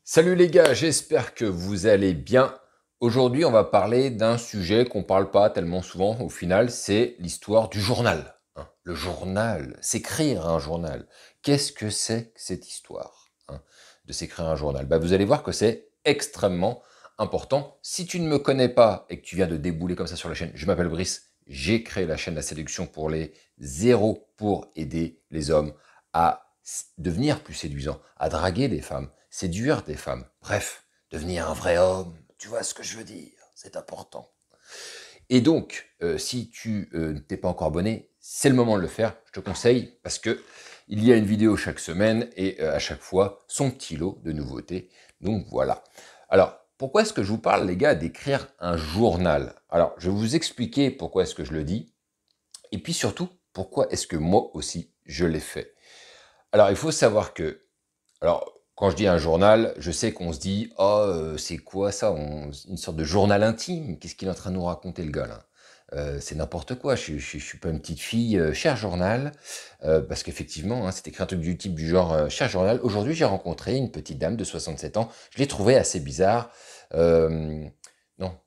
Salut les gars, j'espère que vous allez bien. Aujourd'hui, on va parler d'un sujet qu'on ne parle pas tellement souvent au final, c'est l'histoire du journal. Le journal, s'écrire un journal. Qu'est-ce que c'est que cette histoire de s'écrire un journal? Vous allez voir que c'est extrêmement important. Si tu ne me connais pas et que tu viens de débouler comme ça sur la chaîne, je m'appelle Brice, j'ai créé la chaîne La Séduction pour les zéros pour aider les hommes à devenir plus séduisants, à draguer des femmes, séduire des femmes, bref, devenir un vrai homme, tu vois ce que je veux dire, c'est important. Et donc, si tu ne t'es pas encore abonné, c'est le moment de le faire, je te conseille, parce que il y a une vidéo chaque semaine, et à chaque fois, son petit lot de nouveautés, donc voilà. Alors, pourquoi est-ce que je vous parle, les gars, d'écrire un journal? Alors, je vais vous expliquer pourquoi est-ce que je le dis, et puis surtout, pourquoi est-ce que moi aussi, je l'ai fait. Alors, il faut savoir que, quand je dis un journal, je sais qu'on se dit, oh, c'est quoi ça, une sorte de journal intime, qu'est-ce qu'il est en train de nous raconter le gars là? C'est n'importe quoi, je suis pas une petite fille, cher journal, parce qu'effectivement, c'est écrit un truc du type du genre, cher journal, aujourd'hui j'ai rencontré une petite dame de 67 ans, je l'ai trouvée assez bizarre. Non,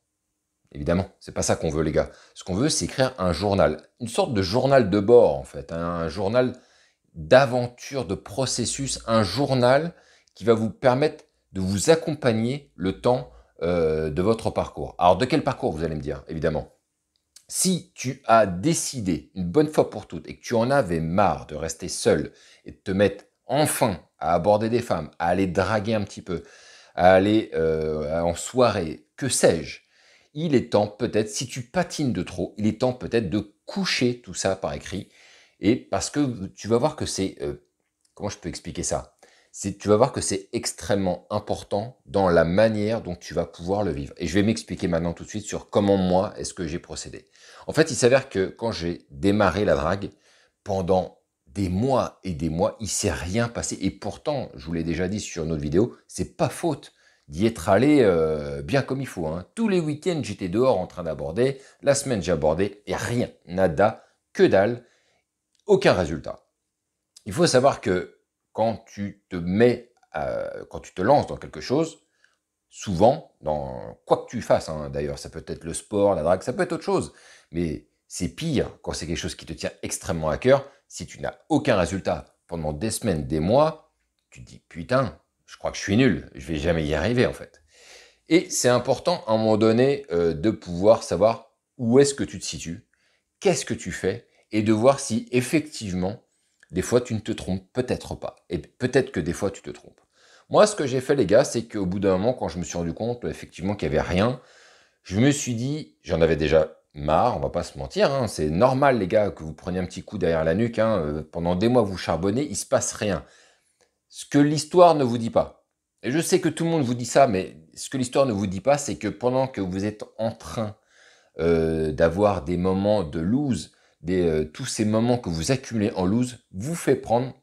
évidemment, c'est pas ça qu'on veut les gars. Ce qu'on veut, c'est écrire un journal, une sorte de journal de bord en fait, un journal d'aventure, de processus, un journal qui va vous permettre de vous accompagner le temps de votre parcours. Alors, de quel parcours, vous allez me dire, évidemment. Si tu as décidé, une bonne fois pour toutes, et que tu en avais marre de rester seul et de te mettre enfin à aborder des femmes, à aller draguer un petit peu, à aller en soirée, que sais-je, il est temps peut-être, si tu patines de trop, il est temps peut-être de coucher tout ça par écrit. Et parce que tu vas voir que c'est... comment je peux expliquer ça? Tu vas voir que c'est extrêmement important dans la manière dont tu vas pouvoir le vivre. Et je vais m'expliquer maintenant tout de suite sur comment moi est-ce que j'ai procédé. En fait, il s'avère que quand j'ai démarré la drague, pendant des mois et des mois, il s'est rien passé. Et pourtant, je vous l'ai déjà dit sur une autre vidéo, c'est pas faute d'y être allé bien comme il faut. Tous les week-ends, j'étais dehors en train d'aborder. La semaine, j'ai abordé et rien, nada, que dalle, aucun résultat. Il faut savoir que quand tu te mets, quand tu te lances dans quelque chose, souvent, dans quoi que tu fasses, d'ailleurs, ça peut être le sport, la drague, ça peut être autre chose, mais c'est pire quand c'est quelque chose qui te tient extrêmement à cœur. Si tu n'as aucun résultat pendant des semaines, des mois, tu te dis putain, je crois que je suis nul, je vais jamais y arriver en fait. Et c'est important à un moment donné de pouvoir savoir où est-ce que tu te situes, qu'est-ce que tu fais, et de voir si effectivement, des fois tu ne te trompes peut-être pas. Et peut-être que des fois tu te trompes. Moi, ce que j'ai fait, les gars, c'est qu'au bout d'un moment, quand je me suis rendu compte effectivement qu'il n'y avait rien, je me suis dit, j'en avais déjà marre, on va pas se mentir, c'est normal, les gars, que vous preniez un petit coup derrière la nuque, pendant des mois vous charbonnez, il se passe rien. Ce que l'histoire ne vous dit pas, et je sais que tout le monde vous dit ça, mais ce que l'histoire ne vous dit pas, c'est que pendant que vous êtes en train d'avoir des moments de lose, tous ces moments que vous accumulez en lose, vous fait prendre,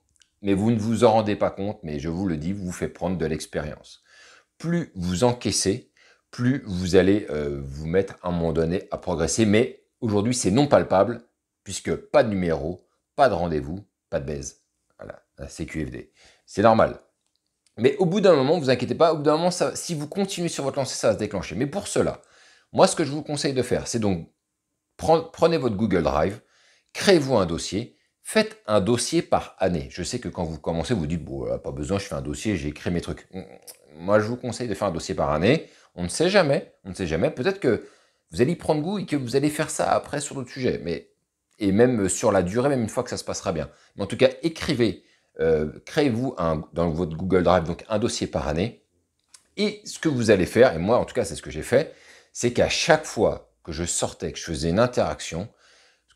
mais vous ne vous en rendez pas compte, mais je vous le dis, vous fait prendre de l'expérience. Plus vous encaissez, plus vous allez vous mettre à un moment donné à progresser, mais aujourd'hui c'est non palpable, puisque pas de numéro, pas de rendez-vous, pas de baise. Voilà, la CQFD. C'est normal. Mais au bout d'un moment, vous inquiétez pas, au bout d'un moment, si vous continuez sur votre lancée, ça va se déclencher. Mais pour cela, moi, ce que je vous conseille de faire, c'est donc prenez votre Google Drive, créez-vous un dossier, faites un dossier par année. Je sais que quand vous commencez, vous dites, bon, pas besoin, je fais un dossier, j'ai écrit mes trucs. Moi, je vous conseille de faire un dossier par année. On ne sait jamais, on ne sait jamais. Peut-être que vous allez y prendre goût et que vous allez faire ça après sur d'autres sujets. Et même sur la durée, même une fois que ça se passera bien. Mais en tout cas, écrivez, créez-vous dans votre Google Drive donc un dossier par année. Et ce que vous allez faire, et moi en tout cas c'est ce que j'ai fait, c'est qu'à chaque fois que je sortais, que je faisais une interaction,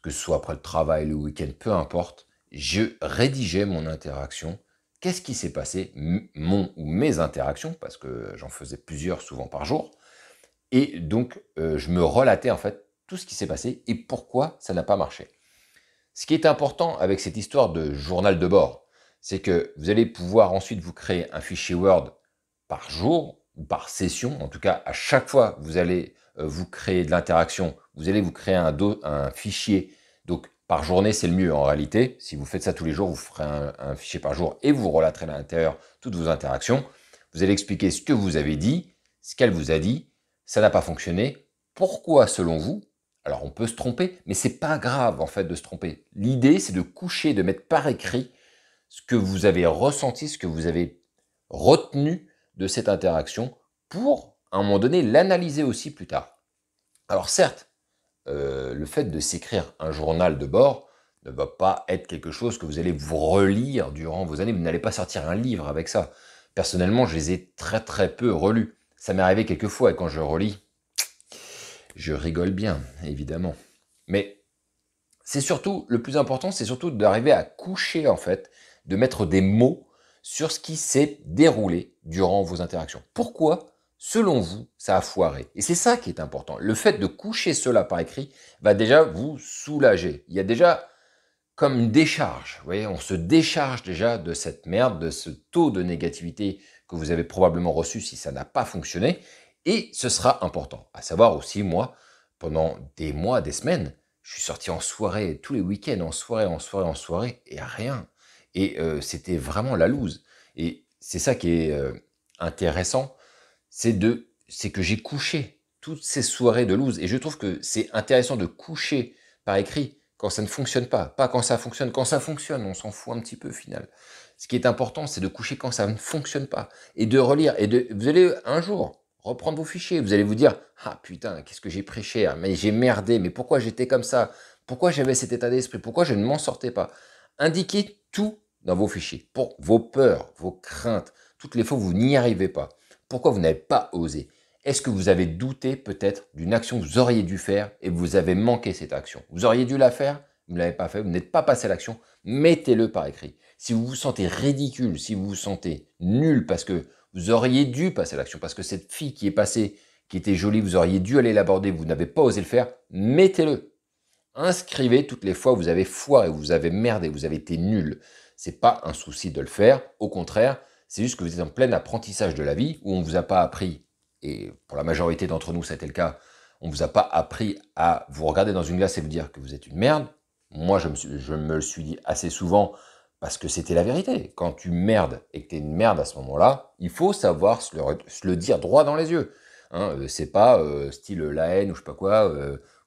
que ce soit après le travail, le week-end, peu importe, je rédigeais mon interaction. Qu'est-ce qui s'est passé, mon ou mes interactions, parce que j'en faisais plusieurs souvent par jour. Et donc, je me relatais en fait tout ce qui s'est passé et pourquoi ça n'a pas marché. Ce qui est important avec cette histoire de journal de bord, c'est que vous allez pouvoir ensuite vous créer un fichier Word par jour ou par session. En tout cas, à chaque fois que vous allez vous créer de l'interaction, vous allez vous créer un fichier. Donc, par journée, c'est le mieux en réalité. Si vous faites ça tous les jours, vous ferez un fichier par jour et vous relaterez à l'intérieur toutes vos interactions. Vous allez expliquer ce que vous avez dit, ce qu'elle vous a dit, ça n'a pas fonctionné. Pourquoi selon vous? Alors on peut se tromper, mais c'est pas grave en fait de se tromper. L'idée c'est de coucher, de mettre par écrit ce que vous avez ressenti, ce que vous avez retenu de cette interaction pour, à un moment donné, l'analyser aussi plus tard. Alors certes, le fait de s'écrire un journal de bord ne va pas être quelque chose que vous allez vous relire durant vos années. Vous n'allez pas sortir un livre avec ça. Personnellement, je les ai très très peu relus. Ça m'est arrivé quelques fois et quand je relis, je rigole bien, évidemment. Mais c'est surtout, le plus important, c'est surtout d'arriver à coucher en fait, de mettre des mots sur ce qui s'est déroulé durant vos interactions. Pourquoi, selon vous, ça a foiré? Et c'est ça qui est important. Le fait de coucher cela par écrit va déjà vous soulager. Il y a déjà comme une décharge. Vous voyez, on se décharge déjà de cette merde, de ce taux de négativité que vous avez probablement reçu si ça n'a pas fonctionné. Et ce sera important. À savoir aussi, moi, pendant des mois, des semaines, je suis sorti en soirée, tous les week-ends, en soirée, en soirée, en soirée, et rien. Et c'était vraiment la loose. Et c'est ça qui est intéressant, c'est que j'ai couché toutes ces soirées de loose. Et je trouve que c'est intéressant de coucher par écrit quand ça ne fonctionne pas quand ça fonctionne. Quand ça fonctionne, on s'en fout un petit peu au final. Ce qui est important, c'est de coucher quand ça ne fonctionne pas et de relire. Vous allez un jour reprendre vos fichiers. Vous allez vous dire, ah putain, qu'est-ce que j'ai pris cher, mais j'ai merdé, mais pourquoi j'étais comme ça? Pourquoi j'avais cet état d'esprit? Pourquoi je ne m'en sortais pas? Indiquez tout dans vos fichiers, pour vos peurs, vos craintes, toutes les fois où vous n'y arrivez pas. Pourquoi vous n'avez pas osé? Est-ce que vous avez douté peut-être d'une action que vous auriez dû faire et vous avez manqué cette action? Vous auriez dû la faire, vous ne l'avez pas fait, vous n'êtes pas passé à l'action, mettez-le par écrit. Si vous vous sentez ridicule, si vous vous sentez nul parce que vous auriez dû passer à l'action, parce que cette fille qui est passée, qui était jolie, vous auriez dû aller l'aborder, vous n'avez pas osé le faire, mettez-le. Inscrivez toutes les fois où vous avez foiré, où vous avez merdé, vous avez été nul. C'est pas un souci de le faire, au contraire, c'est juste que vous êtes en plein apprentissage de la vie où on ne vous a pas appris, et pour la majorité d'entre nous, c'était le cas, on ne vous a pas appris à vous regarder dans une glace et vous dire que vous êtes une merde. Moi, je me le suis dit assez souvent parce que c'était la vérité. Quand tu merdes et que tu es une merde à ce moment-là, il faut savoir se le dire droit dans les yeux. Hein, c'est pas style La Haine ou je sais pas quoi,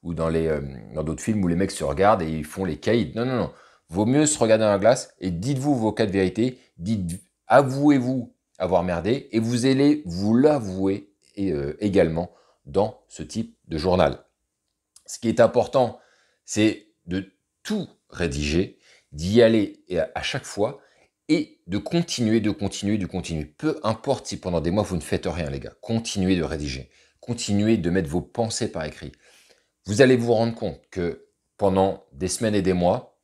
ou dans d'autres films où les mecs se regardent et ils font les caïds. Non, non, non. Vaut mieux se regarder dans la glace et dites-vous vos cas de vérité, avouez-vous avoir merdé et vous allez vous l'avouer également dans ce type de journal. Ce qui est important, c'est de tout rédiger, d'y aller à chaque fois et de continuer, de continuer, de continuer. Peu importe si pendant des mois vous ne faites rien, les gars. Continuez de rédiger. Continuez de mettre vos pensées par écrit. Vous allez vous rendre compte que pendant des semaines et des mois,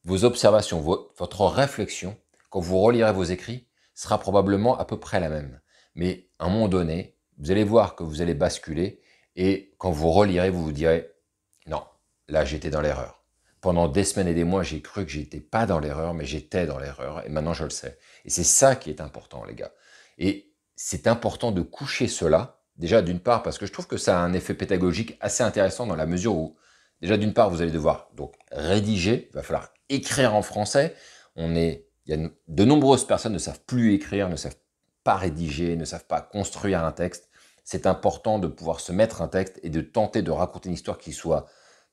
vos observations, votre réflexion, quand vous relirez vos écrits, sera probablement à peu près la même. Mais à un moment donné, vous allez voir que vous allez basculer et quand vous relirez, vous vous direz « Non, là j'étais dans l'erreur ». Pendant des semaines et des mois, j'ai cru que j'étais pas dans l'erreur, mais j'étais dans l'erreur et maintenant je le sais. Et c'est ça qui est important, les gars. Et c'est important de coucher cela, déjà d'une part parce que je trouve que ça a un effet pédagogique assez intéressant dans la mesure où, déjà d'une part, vous allez devoir donc rédiger, il va falloir écrire en français. Il y a de nombreuses personnes ne savent plus écrire, ne savent pas rédiger, ne savent pas construire un texte. C'est important de pouvoir se mettre un texte et de tenter de raconter une histoire qui soit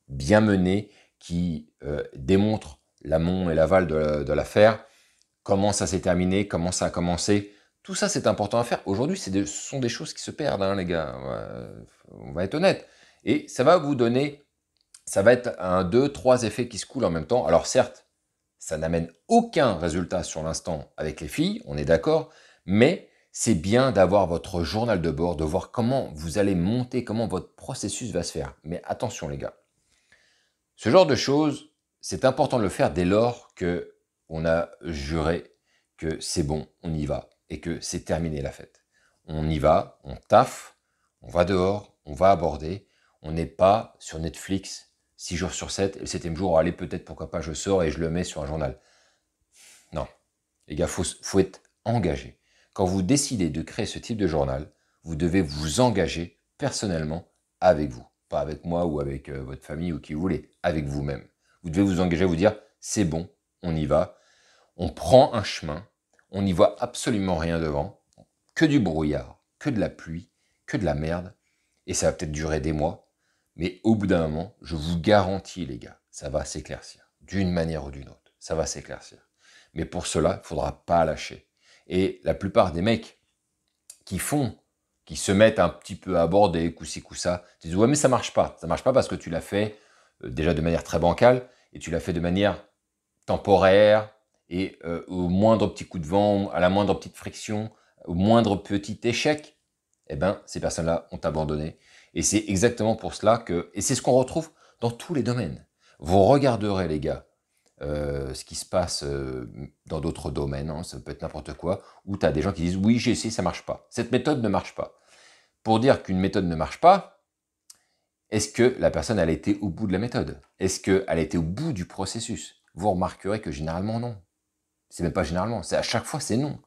bien menée, qui démontre l'amont et l'aval de l'affaire, comment ça s'est terminé, comment ça a commencé. Tout ça, c'est important à faire. Aujourd'hui, ce sont des choses qui se perdent, hein, les gars. On va être honnête. Et ça va vous donner, ça va être un, deux, trois effets qui se coulent en même temps. Alors certes, ça n'amène aucun résultat sur l'instant avec les filles, on est d'accord, mais c'est bien d'avoir votre journal de bord, de voir comment vous allez monter, comment votre processus va se faire. Mais attention les gars, ce genre de choses, c'est important de le faire dès lors que on a juré que c'est bon, on y va, et que c'est terminé la fête. On y va, on taffe, on va dehors, on va aborder, on n'est pas sur Netflix 6 jours sur 7, et le 7e jour, allez, peut-être, pourquoi pas, je sors et je le mets sur un journal. Non. Les gars, faut être engagé. Quand vous décidez de créer ce type de journal, vous devez vous engager personnellement avec vous. Pas avec moi ou avec votre famille ou qui vous voulez, avec vous-même. Vous devez vous engager à vous dire, c'est bon, on y va. On prend un chemin, on n'y voit absolument rien devant. que du brouillard, que de la pluie, que de la merde, et ça va peut-être durer des mois, mais au bout d'un moment, je vous garantis les gars, ça va s'éclaircir, d'une manière ou d'une autre, ça va s'éclaircir. Mais pour cela, il ne faudra pas lâcher. Et la plupart des mecs qui se mettent un petit peu à aborder, coup-ci, coup-ça, disent ouais mais ça marche pas parce que tu l'as fait déjà de manière très bancale, et tu l'as fait de manière temporaire, et au moindre petit coup de vent, à la moindre petite friction, au moindre petit échec, eh ben, ces personnes-là ont abandonné. Et c'est exactement pour cela que, et c'est ce qu'on retrouve dans tous les domaines. Vous regarderez, les gars, ce qui se passe dans d'autres domaines, hein, ça peut être n'importe quoi, où tu as des gens qui disent oui, j'ai essayé, ça marche pas. Cette méthode ne marche pas. Pour dire qu'une méthode ne marche pas, est-ce que la personne elle a été au bout de la méthode? Est-ce qu'elle a été au bout du processus? Vous remarquerez que généralement non. C'est même pas généralement, c'est à chaque fois c'est non.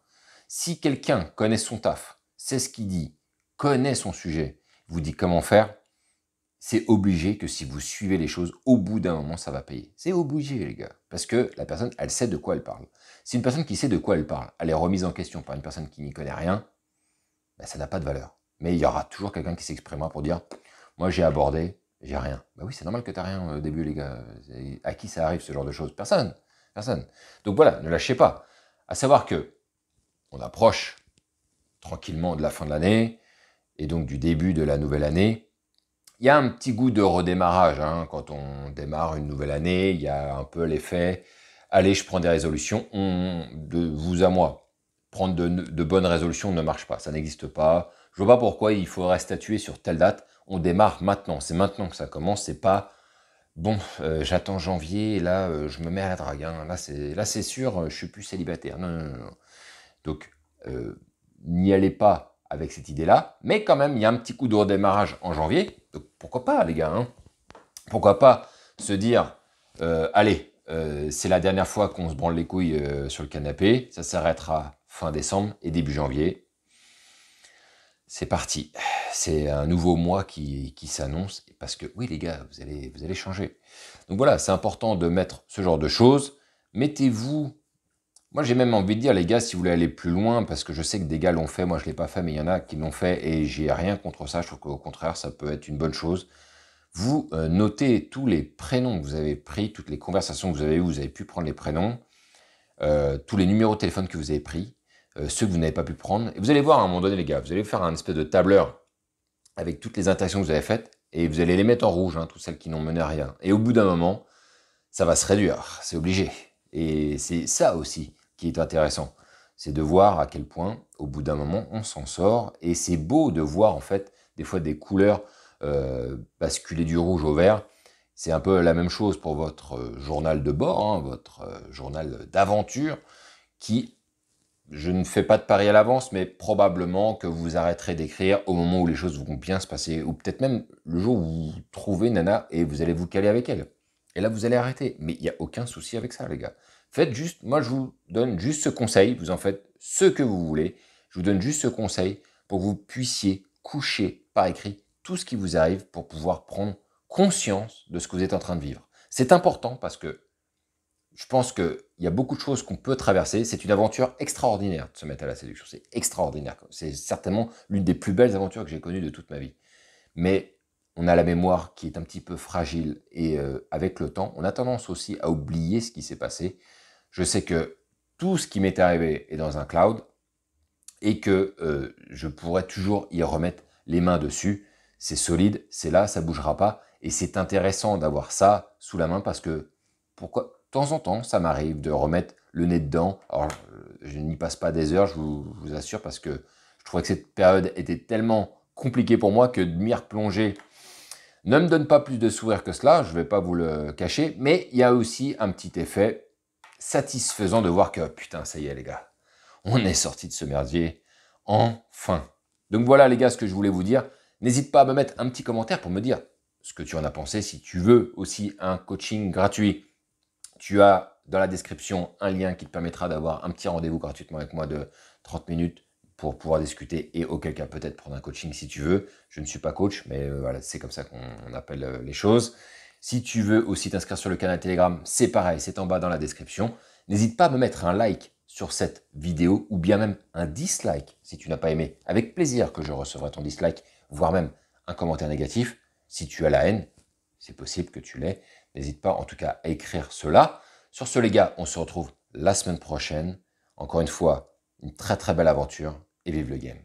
Si quelqu'un connaît son taf, sait ce qu'il dit, connaît son sujet, vous dit comment faire, c'est obligé que si vous suivez les choses, au bout d'un moment, ça va payer. C'est obligé, les gars. Parce que la personne, elle sait de quoi elle parle. Si une personne qui sait de quoi elle parle, elle est remise en question par une personne qui n'y connaît rien, ben, ça n'a pas de valeur. Mais il y aura toujours quelqu'un qui s'exprimera pour dire « Moi, j'ai abordé, j'ai rien. » Ben oui, c'est normal que tu n'as rien au début, les gars. À qui ça arrive, ce genre de choses? Personne. Personne. Donc voilà, ne lâchez pas. À savoir que on approche tranquillement de la fin de l'année, et donc du début de la nouvelle année. Il y a un petit goût de redémarrage, hein. Quand on démarre une nouvelle année, il y a un peu l'effet « Allez, je prends des résolutions ». De vous à moi, prendre de bonnes résolutions ne marche pas, ça n'existe pas. Je vois pas pourquoi il faudrait statuer sur telle date. On démarre maintenant, c'est maintenant que ça commence, c'est pas « Bon, j'attends janvier, et là, je me mets à la drague, hein. Là, c'est sûr, je suis plus célibataire ». Non, non, non, non. Donc, n'y allez pas avec cette idée-là, mais quand même, il y a un petit coup de redémarrage en janvier, donc pourquoi pas, les gars, hein? Pourquoi pas se dire, allez, c'est la dernière fois qu'on se branle les couilles sur le canapé, ça s'arrêtera fin décembre et début janvier. C'est parti, c'est un nouveau mois qui s'annonce, parce que oui les gars, vous allez changer. Donc voilà, c'est important de mettre ce genre de choses. Mettez-vous, moi j'ai même envie de dire les gars, si vous voulez aller plus loin, parce que je sais que des gars l'ont fait, moi je ne l'ai pas fait, mais il y en a qui l'ont fait, et j'ai rien contre ça, je trouve qu'au contraire ça peut être une bonne chose. Vous notez tous les prénoms que vous avez pris, toutes les conversations que vous avez eues, vous avez pu prendre les prénoms, tous les numéros de téléphone que vous avez pris, ceux que vous n'avez pas pu prendre. Et vous allez voir à un moment donné, les gars, vous allez faire un espèce de tableur avec toutes les interactions que vous avez faites, et vous allez les mettre en rouge, hein, toutes celles qui n'ont mené à rien. Et au bout d'un moment, ça va se réduire, c'est obligé. Et c'est ça aussi qui est intéressant, c'est de voir à quel point, au bout d'un moment, on s'en sort. Et c'est beau de voir, en fait, des fois des couleurs basculer du rouge au vert. C'est un peu la même chose pour votre journal de bord, hein, votre journal d'aventure, qui, je ne fais pas de pari à l'avance, mais probablement que vous arrêterez d'écrire au moment où les choses vont bien se passer, ou peut-être même le jour où vous trouvez Nana et vous allez vous caler avec elle. Et là, vous allez arrêter. Mais il n'y a aucun souci avec ça, les gars. Faites juste, moi je vous donne juste ce conseil, vous en faites ce que vous voulez. Je vous donne juste ce conseil pour que vous puissiez coucher par écrit tout ce qui vous arrive pour pouvoir prendre conscience de ce que vous êtes en train de vivre. C'est important parce que je pense qu'il y a beaucoup de choses qu'on peut traverser. C'est une aventure extraordinaire de se mettre à la séduction. C'est extraordinaire. C'est certainement l'une des plus belles aventures que j'ai connues de toute ma vie. Mais on a la mémoire qui est un petit peu fragile, et avec le temps, on a tendance aussi à oublier ce qui s'est passé. Je sais que tout ce qui m'est arrivé est dans un cloud, et que je pourrais toujours y remettre les mains dessus. C'est solide, c'est là, ça ne bougera pas. Et c'est intéressant d'avoir ça sous la main, parce que pourquoi, de temps en temps, ça m'arrive de remettre le nez dedans. Alors, je n'y passe pas des heures, je vous assure, parce que je trouvais que cette période était tellement compliquée pour moi que de m'y replonger ne me donne pas plus de sourire que cela, je ne vais pas vous le cacher. Mais il y a aussi un petit effet satisfaisant de voir que, putain, ça y est les gars, on est sorti de ce merdier, enfin. Donc voilà les gars, ce que je voulais vous dire. N'hésite pas à me mettre un petit commentaire pour me dire ce que tu en as pensé. Si tu veux aussi un coaching gratuit, tu as dans la description un lien qui te permettra d'avoir un petit rendez-vous gratuitement avec moi de 30 minutes pour pouvoir discuter, et auquel cas peut-être prendre un coaching si tu veux. Je ne suis pas coach, mais voilà, c'est comme ça qu'on appelle les choses. Si tu veux aussi t'inscrire sur le canal Telegram, c'est pareil, c'est en bas dans la description. N'hésite pas à me mettre un like sur cette vidéo ou bien même un dislike si tu n'as pas aimé. Avec plaisir que je recevrai ton dislike, voire même un commentaire négatif. Si tu as la haine, c'est possible que tu l'aies. N'hésite pas en tout cas à écrire cela. Sur ce les gars, on se retrouve la semaine prochaine. Encore une fois, une très très belle aventure et vive le game.